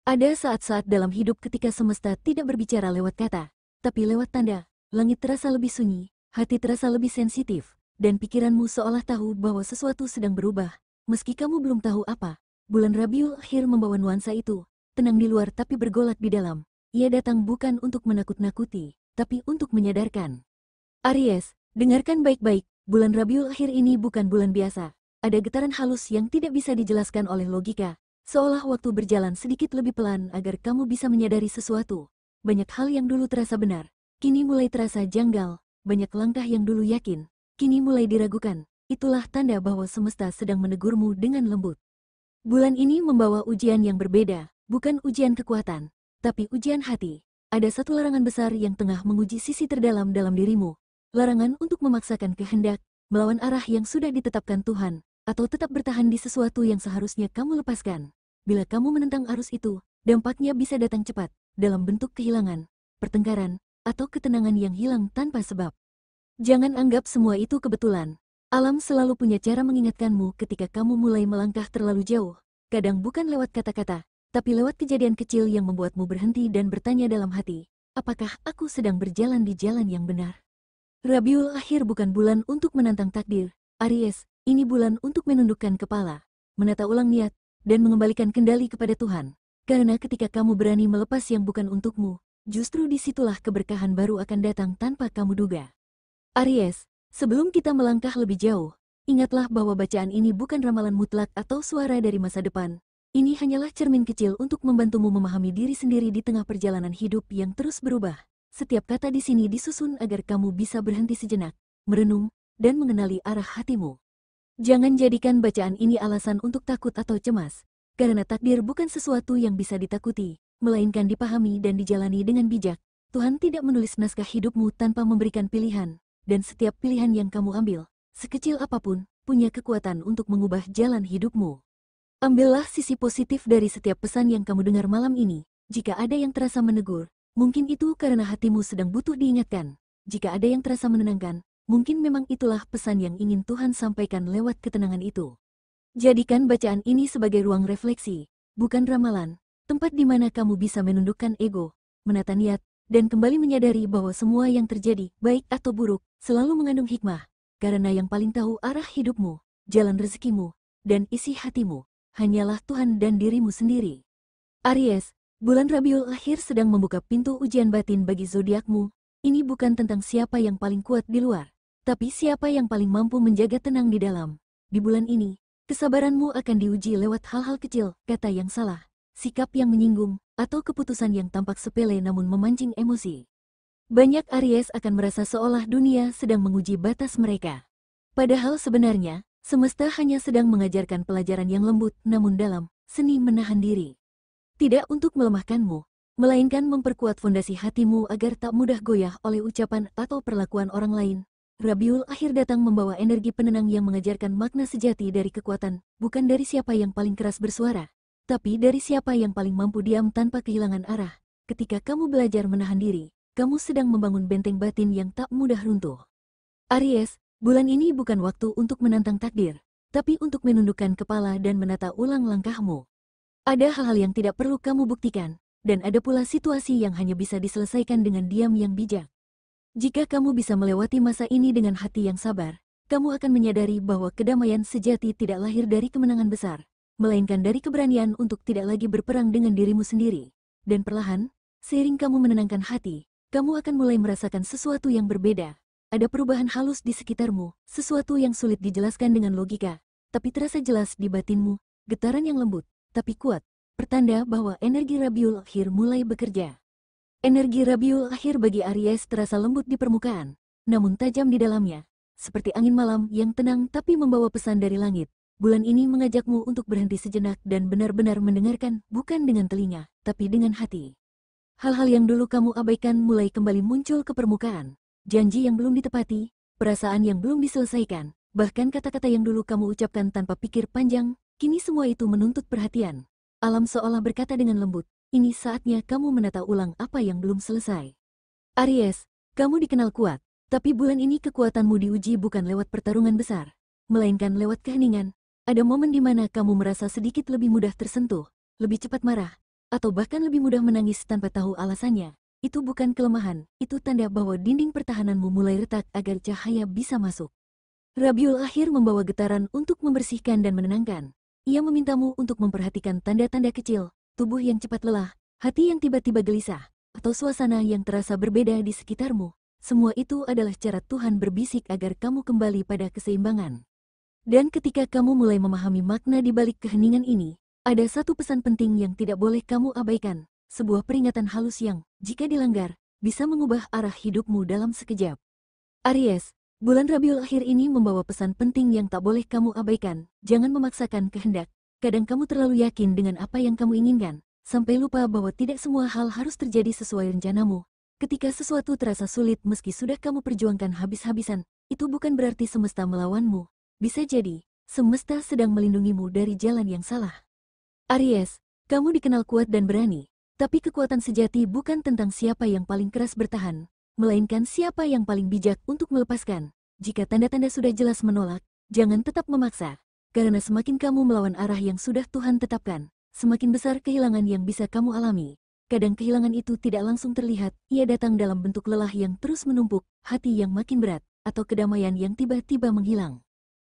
Ada saat-saat dalam hidup ketika semesta tidak berbicara lewat kata, tapi lewat tanda. Langit terasa lebih sunyi, hati terasa lebih sensitif, dan pikiranmu seolah tahu bahwa sesuatu sedang berubah. Meski kamu belum tahu apa, bulan Rabiul Akhir membawa nuansa itu, tenang di luar tapi bergolak di dalam. Ia datang bukan untuk menakut-nakuti, tapi untuk menyadarkan. Aries, dengarkan baik-baik, bulan Rabiul Akhir ini bukan bulan biasa. Ada getaran halus yang tidak bisa dijelaskan oleh logika. Seolah waktu berjalan sedikit lebih pelan agar kamu bisa menyadari sesuatu. Banyak hal yang dulu terasa benar, kini mulai terasa janggal. Banyak langkah yang dulu yakin, kini mulai diragukan. Itulah tanda bahwa semesta sedang menegurmu dengan lembut. Bulan ini membawa ujian yang berbeda, bukan ujian kekuatan, tapi ujian hati. Ada satu larangan besar yang tengah menguji sisi terdalam dalam dirimu. Larangan untuk memaksakan kehendak, melawan arah yang sudah ditetapkan Tuhan, atau tetap bertahan di sesuatu yang seharusnya kamu lepaskan. Bila kamu menentang arus itu, dampaknya bisa datang cepat, dalam bentuk kehilangan, pertengkaran, atau ketenangan yang hilang tanpa sebab. Jangan anggap semua itu kebetulan. Alam selalu punya cara mengingatkanmu ketika kamu mulai melangkah terlalu jauh. Kadang bukan lewat kata-kata, tapi lewat kejadian kecil yang membuatmu berhenti dan bertanya dalam hati, apakah aku sedang berjalan di jalan yang benar? Rabiul Akhir bukan bulan untuk menantang takdir, Aries. Ini bulan untuk menundukkan kepala, menata ulang niat, dan mengembalikan kendali kepada Tuhan. Karena ketika kamu berani melepas yang bukan untukmu, justru disitulah keberkahan baru akan datang tanpa kamu duga. Aries, sebelum kita melangkah lebih jauh, ingatlah bahwa bacaan ini bukan ramalan mutlak atau suara dari masa depan. Ini hanyalah cermin kecil untuk membantumu memahami diri sendiri di tengah perjalanan hidup yang terus berubah. Setiap kata di sini disusun agar kamu bisa berhenti sejenak, merenung, dan mengenali arah hatimu. Jangan jadikan bacaan ini alasan untuk takut atau cemas, karena takdir bukan sesuatu yang bisa ditakuti, melainkan dipahami dan dijalani dengan bijak. Tuhan tidak menulis naskah hidupmu tanpa memberikan pilihan, dan setiap pilihan yang kamu ambil, sekecil apapun, punya kekuatan untuk mengubah jalan hidupmu. Ambillah sisi positif dari setiap pesan yang kamu dengar malam ini. Jika ada yang terasa menegur, mungkin itu karena hatimu sedang butuh diingatkan. Jika ada yang terasa menenangkan, mungkin memang itulah pesan yang ingin Tuhan sampaikan lewat ketenangan itu. Jadikan bacaan ini sebagai ruang refleksi, bukan ramalan, tempat di mana kamu bisa menundukkan ego, menata niat, dan kembali menyadari bahwa semua yang terjadi, baik atau buruk, selalu mengandung hikmah. Karena yang paling tahu arah hidupmu, jalan rezekimu, dan isi hatimu, hanyalah Tuhan dan dirimu sendiri. Aries, bulan Rabiul Akhir sedang membuka pintu ujian batin bagi zodiakmu. Ini bukan tentang siapa yang paling kuat di luar, tapi siapa yang paling mampu menjaga tenang di dalam. Di bulan ini, kesabaranmu akan diuji lewat hal-hal kecil, kata yang salah, sikap yang menyinggung, atau keputusan yang tampak sepele namun memancing emosi. Banyak Aries akan merasa seolah dunia sedang menguji batas mereka. Padahal sebenarnya, semesta hanya sedang mengajarkan pelajaran yang lembut namun dalam, seni menahan diri. Tidak untuk melemahkanmu, melainkan memperkuat fondasi hatimu agar tak mudah goyah oleh ucapan atau perlakuan orang lain. Rabiul Akhir datang membawa energi penenang yang mengajarkan makna sejati dari kekuatan, bukan dari siapa yang paling keras bersuara, tapi dari siapa yang paling mampu diam tanpa kehilangan arah. Ketika kamu belajar menahan diri, kamu sedang membangun benteng batin yang tak mudah runtuh. Aries, bulan ini bukan waktu untuk menantang takdir, tapi untuk menundukkan kepala dan menata ulang langkahmu. Ada hal-hal yang tidak perlu kamu buktikan, dan ada pula situasi yang hanya bisa diselesaikan dengan diam yang bijak. Jika kamu bisa melewati masa ini dengan hati yang sabar, kamu akan menyadari bahwa kedamaian sejati tidak lahir dari kemenangan besar, melainkan dari keberanian untuk tidak lagi berperang dengan dirimu sendiri. Dan perlahan, seiring kamu menenangkan hati, kamu akan mulai merasakan sesuatu yang berbeda. Ada perubahan halus di sekitarmu, sesuatu yang sulit dijelaskan dengan logika, tapi terasa jelas di batinmu, getaran yang lembut, tapi kuat, pertanda bahwa energi Rabiul Akhir mulai bekerja. Energi Rabiul Akhir bagi Aries terasa lembut di permukaan, namun tajam di dalamnya, seperti angin malam yang tenang tapi membawa pesan dari langit. Bulan ini mengajakmu untuk berhenti sejenak dan benar-benar mendengarkan, bukan dengan telinga, tapi dengan hati. Hal-hal yang dulu kamu abaikan mulai kembali muncul ke permukaan. Janji yang belum ditepati, perasaan yang belum diselesaikan, bahkan kata-kata yang dulu kamu ucapkan tanpa pikir panjang, kini semua itu menuntut perhatian. Alam seolah berkata dengan lembut, ini saatnya kamu menata ulang apa yang belum selesai. Aries, kamu dikenal kuat, tapi bulan ini kekuatanmu diuji bukan lewat pertarungan besar, melainkan lewat keheningan. Ada momen di mana kamu merasa sedikit lebih mudah tersentuh, lebih cepat marah, atau bahkan lebih mudah menangis tanpa tahu alasannya. Itu bukan kelemahan, itu tanda bahwa dinding pertahananmu mulai retak agar cahaya bisa masuk. Rabiul Akhir membawa getaran untuk membersihkan dan menenangkan. Ia memintamu untuk memperhatikan tanda-tanda kecil, tubuh yang cepat lelah, hati yang tiba-tiba gelisah, atau suasana yang terasa berbeda di sekitarmu. Semua itu adalah cara Tuhan berbisik agar kamu kembali pada keseimbangan. Dan ketika kamu mulai memahami makna di balik keheningan ini, ada satu pesan penting yang tidak boleh kamu abaikan, sebuah peringatan halus yang, jika dilanggar, bisa mengubah arah hidupmu dalam sekejap. Aries, bulan Rabiul Akhir ini membawa pesan penting yang tak boleh kamu abaikan. Jangan memaksakan kehendak. Kadang kamu terlalu yakin dengan apa yang kamu inginkan, sampai lupa bahwa tidak semua hal harus terjadi sesuai rencanamu. Ketika sesuatu terasa sulit meski sudah kamu perjuangkan habis-habisan, itu bukan berarti semesta melawanmu. Bisa jadi, semesta sedang melindungimu dari jalan yang salah. Aries, kamu dikenal kuat dan berani, tapi kekuatan sejati bukan tentang siapa yang paling keras bertahan, melainkan siapa yang paling bijak untuk melepaskan. Jika tanda-tanda sudah jelas menolak, jangan tetap memaksa, karena semakin kamu melawan arah yang sudah Tuhan tetapkan, semakin besar kehilangan yang bisa kamu alami. Kadang kehilangan itu tidak langsung terlihat, ia datang dalam bentuk lelah yang terus menumpuk, hati yang makin berat, atau kedamaian yang tiba-tiba menghilang.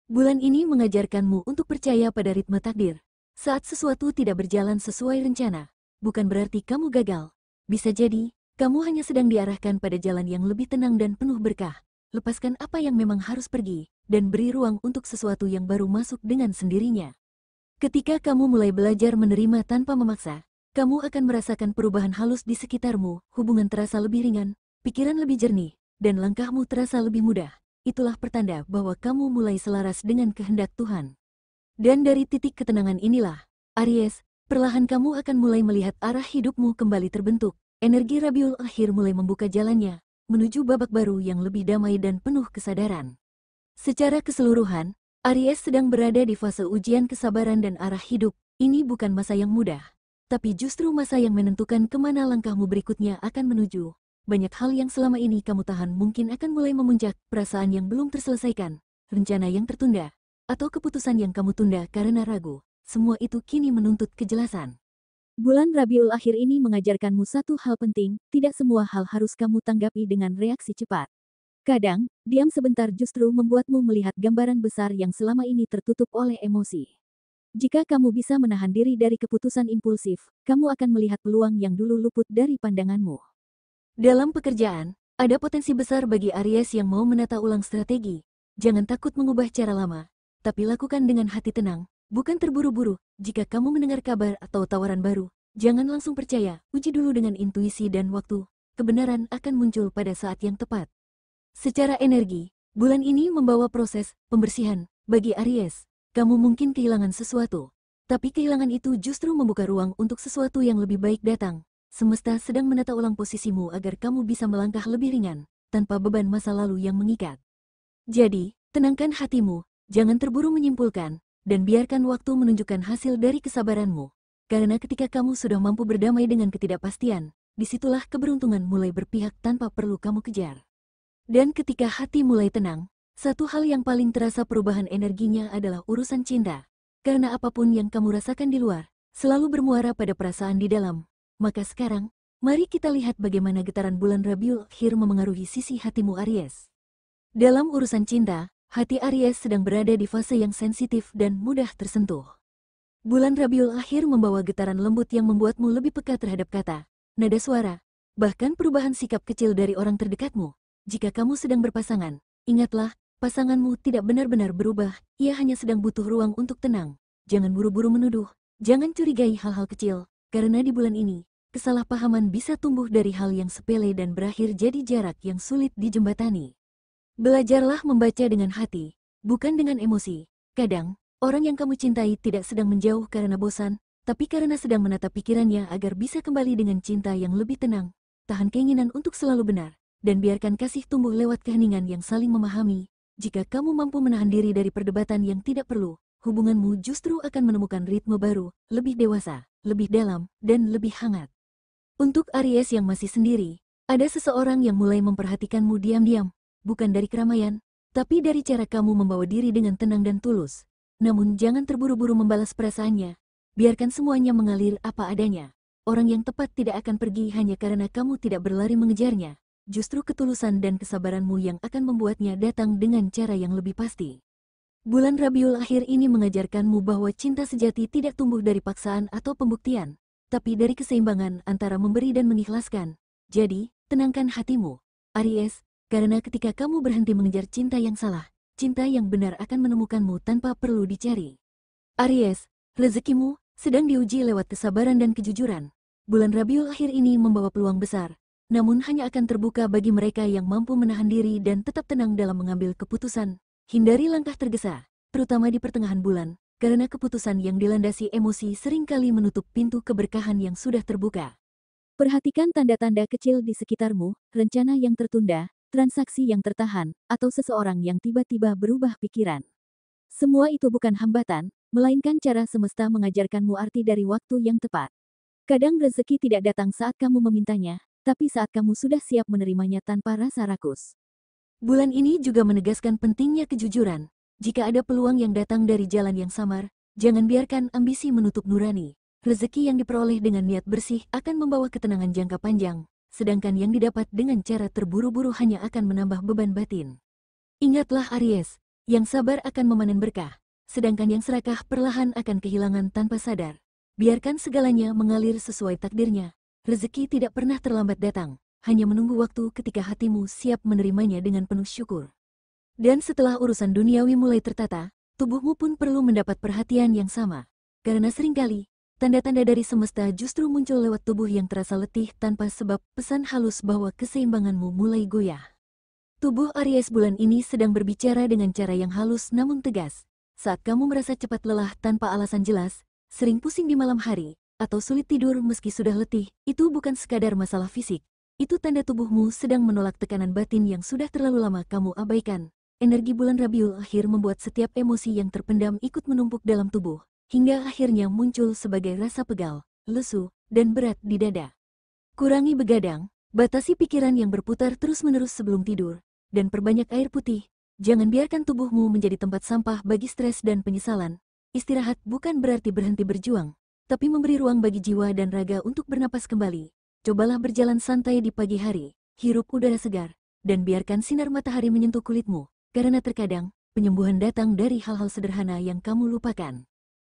Bulan ini mengajarkanmu untuk percaya pada ritme takdir. Saat sesuatu tidak berjalan sesuai rencana, bukan berarti kamu gagal. Bisa jadi, kamu hanya sedang diarahkan pada jalan yang lebih tenang dan penuh berkah. Lepaskan apa yang memang harus pergi, dan beri ruang untuk sesuatu yang baru masuk dengan sendirinya. Ketika kamu mulai belajar menerima tanpa memaksa, kamu akan merasakan perubahan halus di sekitarmu, hubungan terasa lebih ringan, pikiran lebih jernih, dan langkahmu terasa lebih mudah. Itulah pertanda bahwa kamu mulai selaras dengan kehendak Tuhan. Dan dari titik ketenangan inilah, Aries, perlahan kamu akan mulai melihat arah hidupmu kembali terbentuk. Energi Rabiul Akhir mulai membuka jalannya, menuju babak baru yang lebih damai dan penuh kesadaran. Secara keseluruhan, Aries sedang berada di fase ujian kesabaran dan arah hidup. Ini bukan masa yang mudah, tapi justru masa yang menentukan kemana langkahmu berikutnya akan menuju. Banyak hal yang selama ini kamu tahan mungkin akan mulai memuncak, perasaan yang belum terselesaikan, rencana yang tertunda, atau keputusan yang kamu tunda karena ragu. Semua itu kini menuntut kejelasan. Bulan Rabiul Akhir ini mengajarkanmu satu hal penting, tidak semua hal harus kamu tanggapi dengan reaksi cepat. Kadang, diam sebentar justru membuatmu melihat gambaran besar yang selama ini tertutup oleh emosi. Jika kamu bisa menahan diri dari keputusan impulsif, kamu akan melihat peluang yang dulu luput dari pandanganmu. Dalam pekerjaan, ada potensi besar bagi Aries yang mau menata ulang strategi. Jangan takut mengubah cara lama, tapi lakukan dengan hati tenang, bukan terburu-buru. Jika kamu mendengar kabar atau tawaran baru, jangan langsung percaya, uji dulu dengan intuisi dan waktu. Kebenaran akan muncul pada saat yang tepat. Secara energi, bulan ini membawa proses pembersihan bagi Aries. Kamu mungkin kehilangan sesuatu, tapi kehilangan itu justru membuka ruang untuk sesuatu yang lebih baik datang. Semesta sedang menata ulang posisimu agar kamu bisa melangkah lebih ringan, tanpa beban masa lalu yang mengikat. Jadi, tenangkan hatimu, jangan terburu menyimpulkan, dan biarkan waktu menunjukkan hasil dari kesabaranmu. Karena ketika kamu sudah mampu berdamai dengan ketidakpastian, disitulah keberuntungan mulai berpihak tanpa perlu kamu kejar. Dan ketika hati mulai tenang, satu hal yang paling terasa perubahan energinya adalah urusan cinta. Karena apapun yang kamu rasakan di luar, selalu bermuara pada perasaan di dalam. Maka sekarang, mari kita lihat bagaimana getaran bulan Rabiul Akhir memengaruhi sisi hatimu Aries. Dalam urusan cinta, hati Aries sedang berada di fase yang sensitif dan mudah tersentuh. Bulan Rabiul Akhir membawa getaran lembut yang membuatmu lebih peka terhadap kata, nada suara, bahkan perubahan sikap kecil dari orang terdekatmu. Jika kamu sedang berpasangan, ingatlah, pasanganmu tidak benar-benar berubah, ia hanya sedang butuh ruang untuk tenang. Jangan buru-buru menuduh, jangan curigai hal-hal kecil, karena di bulan ini, kesalahpahaman bisa tumbuh dari hal yang sepele dan berakhir jadi jarak yang sulit dijembatani. Belajarlah membaca dengan hati, bukan dengan emosi. Kadang, orang yang kamu cintai tidak sedang menjauh karena bosan, tapi karena sedang menata pikirannya agar bisa kembali dengan cinta yang lebih tenang. Tahan keinginan untuk selalu benar, dan biarkan kasih tumbuh lewat keheningan yang saling memahami. Jika kamu mampu menahan diri dari perdebatan yang tidak perlu, hubunganmu justru akan menemukan ritme baru, lebih dewasa, lebih dalam, dan lebih hangat. Untuk Aries yang masih sendiri, ada seseorang yang mulai memperhatikanmu diam-diam, bukan dari keramaian, tapi dari cara kamu membawa diri dengan tenang dan tulus. Namun jangan terburu-buru membalas perasaannya, biarkan semuanya mengalir apa adanya. orang yang tepat tidak akan pergi hanya karena kamu tidak berlari mengejarnya. Justru ketulusan dan kesabaranmu yang akan membuatnya datang dengan cara yang lebih pasti. Bulan Rabiul Akhir ini mengajarkanmu bahwa cinta sejati tidak tumbuh dari paksaan atau pembuktian, tapi dari keseimbangan antara memberi dan mengikhlaskan. Jadi, tenangkan hatimu, Aries, karena ketika kamu berhenti mengejar cinta yang salah, cinta yang benar akan menemukanmu tanpa perlu dicari. Aries, rezekimu sedang diuji lewat kesabaran dan kejujuran. Bulan Rabiul Akhir ini membawa peluang besar, namun hanya akan terbuka bagi mereka yang mampu menahan diri dan tetap tenang dalam mengambil keputusan. Hindari langkah tergesa, terutama di pertengahan bulan, karena keputusan yang dilandasi emosi seringkali menutup pintu keberkahan yang sudah terbuka. Perhatikan tanda-tanda kecil di sekitarmu, rencana yang tertunda, transaksi yang tertahan, atau seseorang yang tiba-tiba berubah pikiran. Semua itu bukan hambatan, melainkan cara semesta mengajarkanmu arti dari waktu yang tepat. Kadang rezeki tidak datang saat kamu memintanya, tapi saat kamu sudah siap menerimanya tanpa rasa rakus. Bulan ini juga menegaskan pentingnya kejujuran. Jika ada peluang yang datang dari jalan yang samar, jangan biarkan ambisi menutup nurani. Rezeki yang diperoleh dengan niat bersih akan membawa ketenangan jangka panjang, sedangkan yang didapat dengan cara terburu-buru hanya akan menambah beban batin. Ingatlah Aries, yang sabar akan memanen berkah, sedangkan yang serakah perlahan akan kehilangan tanpa sadar. Biarkan segalanya mengalir sesuai takdirnya. Rezeki tidak pernah terlambat datang, hanya menunggu waktu ketika hatimu siap menerimanya dengan penuh syukur. Dan setelah urusan duniawi mulai tertata, tubuhmu pun perlu mendapat perhatian yang sama. Karena seringkali, tanda-tanda dari semesta justru muncul lewat tubuh yang terasa letih tanpa sebab, pesan halus bahwa keseimbanganmu mulai goyah. Tubuh Aries bulan ini sedang berbicara dengan cara yang halus namun tegas. Saat kamu merasa cepat lelah tanpa alasan jelas, sering pusing di malam hari, atau sulit tidur meski sudah letih, itu bukan sekadar masalah fisik. Itu tanda tubuhmu sedang menolak tekanan batin yang sudah terlalu lama kamu abaikan. Energi bulan Rabiul Akhir membuat setiap emosi yang terpendam ikut menumpuk dalam tubuh, hingga akhirnya muncul sebagai rasa pegal, lesu, dan berat di dada. Kurangi begadang, batasi pikiran yang berputar terus-menerus sebelum tidur, dan perbanyak air putih. Jangan biarkan tubuhmu menjadi tempat sampah bagi stres dan penyesalan. Istirahat bukan berarti berhenti berjuang, tapi memberi ruang bagi jiwa dan raga untuk bernapas kembali. Cobalah berjalan santai di pagi hari, hirup udara segar, dan biarkan sinar matahari menyentuh kulitmu, karena terkadang, penyembuhan datang dari hal-hal sederhana yang kamu lupakan.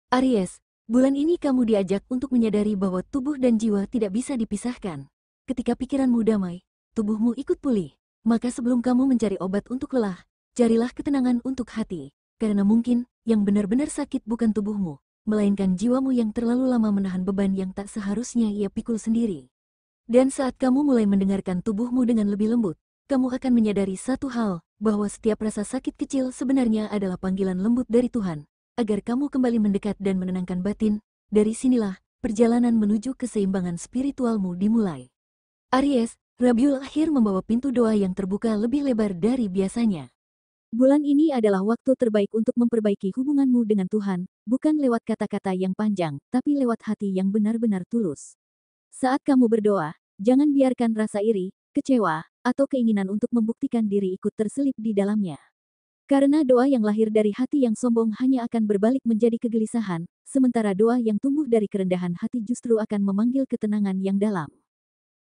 Aries, bulan ini kamu diajak untuk menyadari bahwa tubuh dan jiwa tidak bisa dipisahkan. Ketika pikiranmu damai, tubuhmu ikut pulih, maka sebelum kamu mencari obat untuk lelah, carilah ketenangan untuk hati, karena mungkin, yang benar-benar sakit bukan tubuhmu, melainkan jiwamu yang terlalu lama menahan beban yang tak seharusnya ia pikul sendiri. Dan saat kamu mulai mendengarkan tubuhmu dengan lebih lembut, kamu akan menyadari satu hal, bahwa setiap rasa sakit kecil sebenarnya adalah panggilan lembut dari Tuhan, agar kamu kembali mendekat dan menenangkan batin. Dari sinilah, perjalanan menuju keseimbangan spiritualmu dimulai. Aries, Rabiul Akhir membawa pintu doa yang terbuka lebih lebar dari biasanya. Bulan ini adalah waktu terbaik untuk memperbaiki hubunganmu dengan Tuhan, bukan lewat kata-kata yang panjang, tapi lewat hati yang benar-benar tulus. Saat kamu berdoa, jangan biarkan rasa iri, kecewa, atau keinginan untuk membuktikan diri ikut terselip di dalamnya. Karena doa yang lahir dari hati yang sombong hanya akan berbalik menjadi kegelisahan, sementara doa yang tumbuh dari kerendahan hati justru akan memanggil ketenangan yang dalam.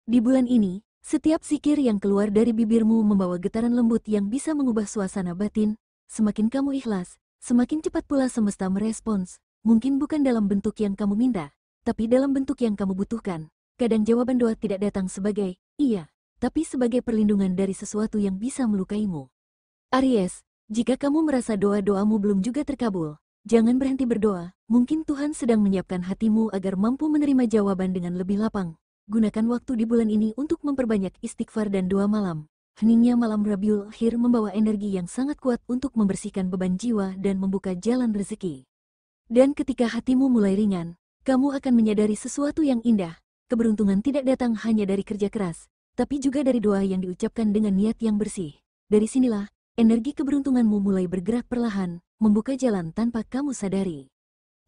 Di bulan ini, setiap zikir yang keluar dari bibirmu membawa getaran lembut yang bisa mengubah suasana batin. Semakin kamu ikhlas, semakin cepat pula semesta merespons. Mungkin bukan dalam bentuk yang kamu minta, tapi dalam bentuk yang kamu butuhkan. Kadang jawaban doa tidak datang sebagai iya, tapi sebagai perlindungan dari sesuatu yang bisa melukaimu. Aries, jika kamu merasa doa-doamu belum juga terkabul, jangan berhenti berdoa. Mungkin Tuhan sedang menyiapkan hatimu agar mampu menerima jawaban dengan lebih lapang. Gunakan waktu di bulan ini untuk memperbanyak istighfar dan doa malam. Heningnya malam Rabiul Akhir membawa energi yang sangat kuat untuk membersihkan beban jiwa dan membuka jalan rezeki. Dan ketika hatimu mulai ringan, kamu akan menyadari sesuatu yang indah. Keberuntungan tidak datang hanya dari kerja keras, tapi juga dari doa yang diucapkan dengan niat yang bersih. Dari sinilah, energi keberuntunganmu mulai bergerak perlahan, membuka jalan tanpa kamu sadari.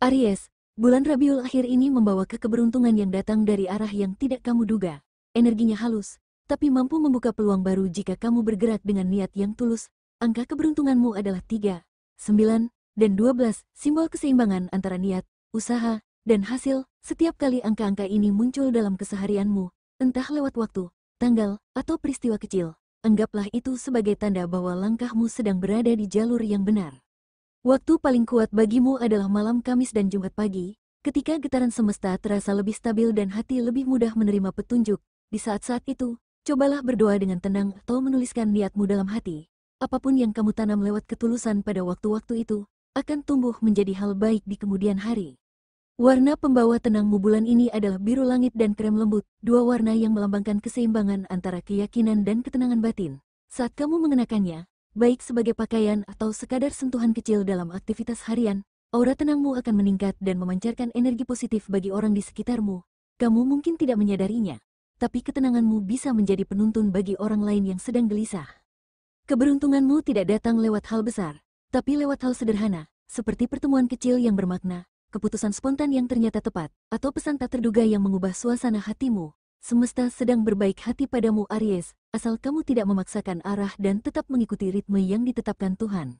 Aries, bulan Rabiul Akhir ini membawa keberuntungan yang datang dari arah yang tidak kamu duga. Energinya halus, tapi mampu membuka peluang baru jika kamu bergerak dengan niat yang tulus. Angka keberuntunganmu adalah 3, 9, dan 12, simbol keseimbangan antara niat, usaha, Dan hasil, setiap kali angka-angka ini muncul dalam keseharianmu, entah lewat waktu, tanggal, atau peristiwa kecil, anggaplah itu sebagai tanda bahwa langkahmu sedang berada di jalur yang benar. Waktu paling kuat bagimu adalah malam Kamis dan Jumat pagi, ketika getaran semesta terasa lebih stabil dan hati lebih mudah menerima petunjuk. Di saat-saat itu, cobalah berdoa dengan tenang atau menuliskan niatmu dalam hati. Apapun yang kamu tanam lewat ketulusan pada waktu-waktu itu, akan tumbuh menjadi hal baik di kemudian hari. Warna pembawa tenangmu bulan ini adalah biru langit dan krem lembut, dua warna yang melambangkan keseimbangan antara keyakinan dan ketenangan batin. Saat kamu mengenakannya, baik sebagai pakaian atau sekadar sentuhan kecil dalam aktivitas harian, aura tenangmu akan meningkat dan memancarkan energi positif bagi orang di sekitarmu. Kamu mungkin tidak menyadarinya, tapi ketenanganmu bisa menjadi penuntun bagi orang lain yang sedang gelisah. Keberuntunganmu tidak datang lewat hal besar, tapi lewat hal sederhana, seperti pertemuan kecil yang bermakna, keputusan spontan yang ternyata tepat, atau pesan tak terduga yang mengubah suasana hatimu. Semesta sedang berbaik hati padamu Aries, asal kamu tidak memaksakan arah dan tetap mengikuti ritme yang ditetapkan Tuhan.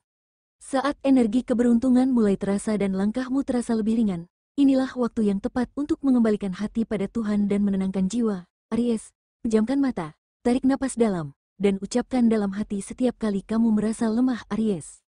Saat energi keberuntungan mulai terasa dan langkahmu terasa lebih ringan, inilah waktu yang tepat untuk mengembalikan hati pada Tuhan dan menenangkan jiwa. Aries, pejamkan mata, tarik napas dalam, dan ucapkan dalam hati setiap kali kamu merasa lemah Aries.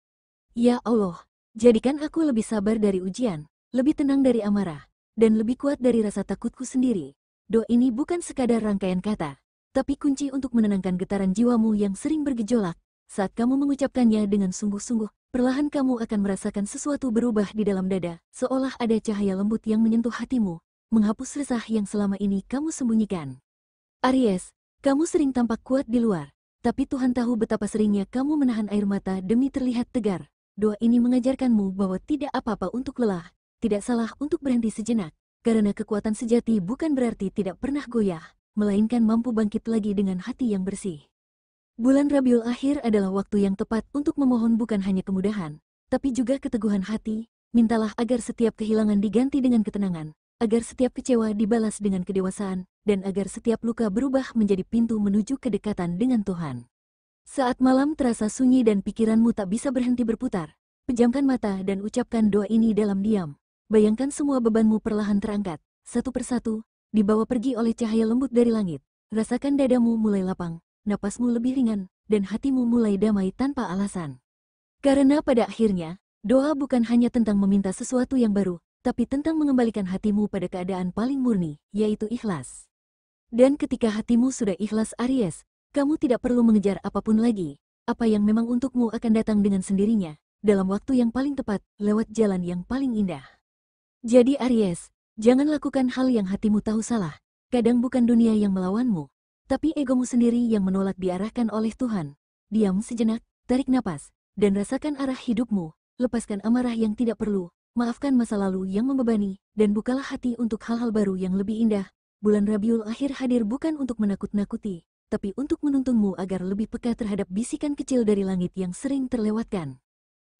Ya Allah, jadikan aku lebih sabar dari ujian, lebih tenang dari amarah, dan lebih kuat dari rasa takutku sendiri. Doa ini bukan sekadar rangkaian kata, tapi kunci untuk menenangkan getaran jiwamu yang sering bergejolak. Saat kamu mengucapkannya dengan sungguh-sungguh, perlahan kamu akan merasakan sesuatu berubah di dalam dada, seolah ada cahaya lembut yang menyentuh hatimu, menghapus resah yang selama ini kamu sembunyikan. Aries, kamu sering tampak kuat di luar, tapi Tuhan tahu betapa seringnya kamu menahan air mata demi terlihat tegar. Doa ini mengajarkanmu bahwa tidak apa-apa untuk lelah, tidak salah untuk berhenti sejenak, karena kekuatan sejati bukan berarti tidak pernah goyah, melainkan mampu bangkit lagi dengan hati yang bersih. Bulan Rabiul Akhir adalah waktu yang tepat untuk memohon bukan hanya kemudahan, tapi juga keteguhan hati. Mintalah agar setiap kehilangan diganti dengan ketenangan, agar setiap kecewa dibalas dengan kedewasaan, dan agar setiap luka berubah menjadi pintu menuju kedekatan dengan Tuhan. Saat malam terasa sunyi dan pikiranmu tak bisa berhenti berputar, pejamkan mata dan ucapkan doa ini dalam diam. Bayangkan semua bebanmu perlahan terangkat, satu persatu, dibawa pergi oleh cahaya lembut dari langit. Rasakan dadamu mulai lapang, napasmu lebih ringan, dan hatimu mulai damai tanpa alasan. Karena pada akhirnya, doa bukan hanya tentang meminta sesuatu yang baru, tapi tentang mengembalikan hatimu pada keadaan paling murni, yaitu ikhlas. Dan ketika hatimu sudah ikhlas Aries, kamu tidak perlu mengejar apapun lagi. Apa yang memang untukmu akan datang dengan sendirinya, dalam waktu yang paling tepat, lewat jalan yang paling indah. Jadi Aries, jangan lakukan hal yang hatimu tahu salah. Kadang bukan dunia yang melawanmu, tapi egomu sendiri yang menolak diarahkan oleh Tuhan. Diam sejenak, tarik napas, dan rasakan arah hidupmu. Lepaskan amarah yang tidak perlu, maafkan masa lalu yang membebani, dan bukalah hati untuk hal-hal baru yang lebih indah. Bulan Rabiul Akhir hadir bukan untuk menakut-nakuti, tapi untuk menuntunmu agar lebih peka terhadap bisikan kecil dari langit yang sering terlewatkan.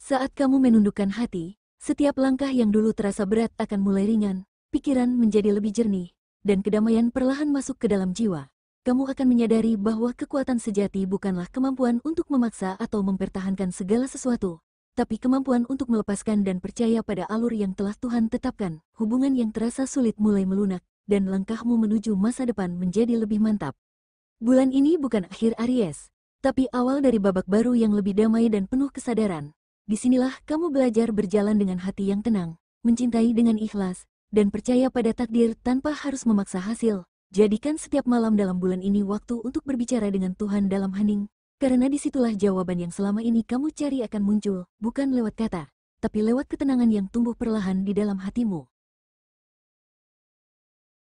Saat kamu menundukkan hati, setiap langkah yang dulu terasa berat akan mulai ringan, pikiran menjadi lebih jernih, dan kedamaian perlahan masuk ke dalam jiwa. Kamu akan menyadari bahwa kekuatan sejati bukanlah kemampuan untuk memaksa atau mempertahankan segala sesuatu, tapi kemampuan untuk melepaskan dan percaya pada alur yang telah Tuhan tetapkan. Hubungan yang terasa sulit mulai melunak, dan langkahmu menuju masa depan menjadi lebih mantap. Bulan ini bukan akhir Aries, tapi awal dari babak baru yang lebih damai dan penuh kesadaran. Disinilah kamu belajar berjalan dengan hati yang tenang, mencintai dengan ikhlas, dan percaya pada takdir tanpa harus memaksa hasil. Jadikan setiap malam dalam bulan ini waktu untuk berbicara dengan Tuhan dalam hening, karena disitulah jawaban yang selama ini kamu cari akan muncul, bukan lewat kata, tapi lewat ketenangan yang tumbuh perlahan di dalam hatimu.